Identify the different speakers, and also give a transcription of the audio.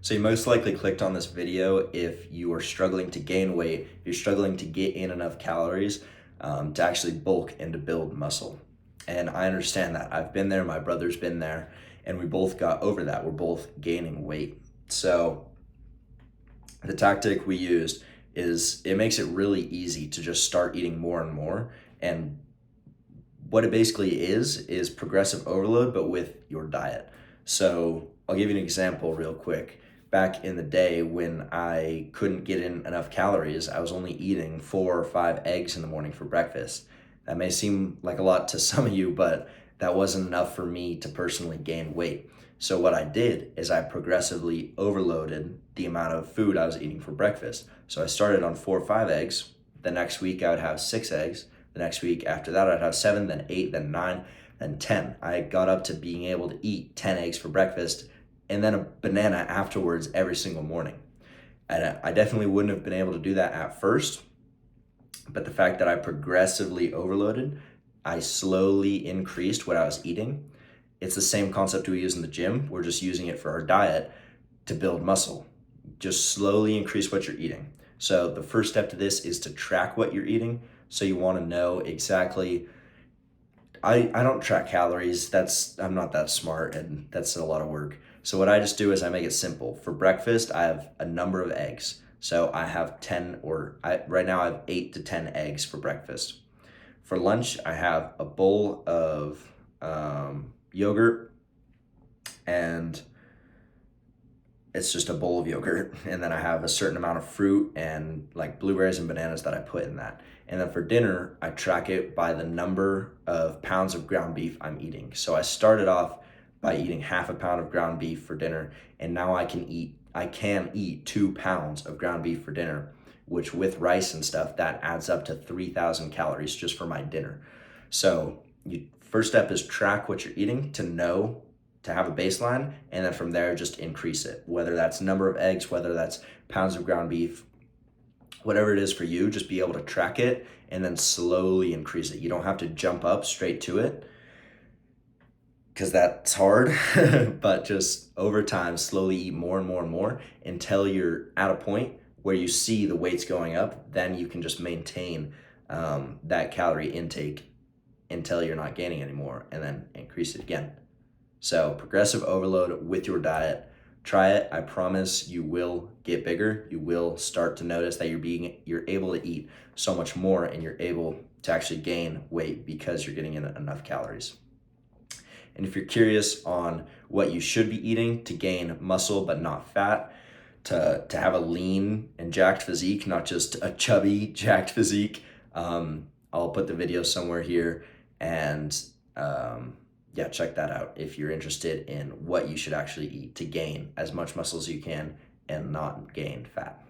Speaker 1: So you most likely clicked on this video if you are struggling to gain weight, if you're struggling to get in enough calories to actually bulk and to build muscle. And I understand that. I've been there, my brother's been there, and we both got over that. We're both gaining weight. So the tactic we used is it makes it really easy to just start eating more and more. And what it basically is progressive overload, but with your diet. So I'll give you an example real quick. Back in the day when I couldn't get in enough calories, I was only eating 4 or 5 eggs in the morning for breakfast. That may seem like a lot to some of you, but that wasn't enough for me to personally gain weight. So what I did is I progressively overloaded the amount of food I was eating for breakfast. So I started on 4 or 5 eggs. The next week I would have 6 eggs. The next week after that, I'd have 7, then 8, then 9, then 10. I got up to being able to eat 10 eggs for breakfast and then a banana afterwards every single morning. And I definitely wouldn't have been able to do that at first, but the fact that I progressively overloaded, I slowly increased what I was eating. It's the same concept we use in the gym. We're just using it for our diet to build muscle. Just slowly increase what you're eating. So the first step to this is to track what you're eating. So you want to know exactly, I don't track calories. I'm not that smart, and that's a lot of work. So what I just do is I make it simple. For breakfast, I have a number of eggs. So I have right now I have 8 to 10 eggs for breakfast. For lunch, I have a bowl of yogurt, and it's just a bowl of yogurt. And then I have a certain amount of fruit and like blueberries and bananas that I put in that. And then for dinner, I track it by the number of pounds of ground beef I'm eating. So I started off by eating half a pound of ground beef for dinner, and now I can eat 2 pounds of ground beef for dinner, which with rice and stuff, that adds up to 3,000 calories just for my dinner. So first step is track what you're eating to have a baseline, and then from there just increase it, whether that's number of eggs, whether that's pounds of ground beef, whatever it is for you. Just be able to track it and then slowly increase it. You don't have to jump up straight to it because that's hard, but just over time, slowly eat more and more and more until you're at a point where you see the weight's going up. Then you can just maintain that calorie intake until you're not gaining anymore, and then increase it again. So progressive overload with your diet. Try it. I promise you will get bigger. You will start to notice that you're able to eat so much more, and you're able to actually gain weight because you're getting in enough calories. And if you're curious on what you should be eating to gain muscle but not fat, to have a lean and jacked physique, not just a chubby jacked physique, I'll put the video somewhere here, and yeah, check that out if you're interested in what you should actually eat to gain as much muscle as you can and not gain fat.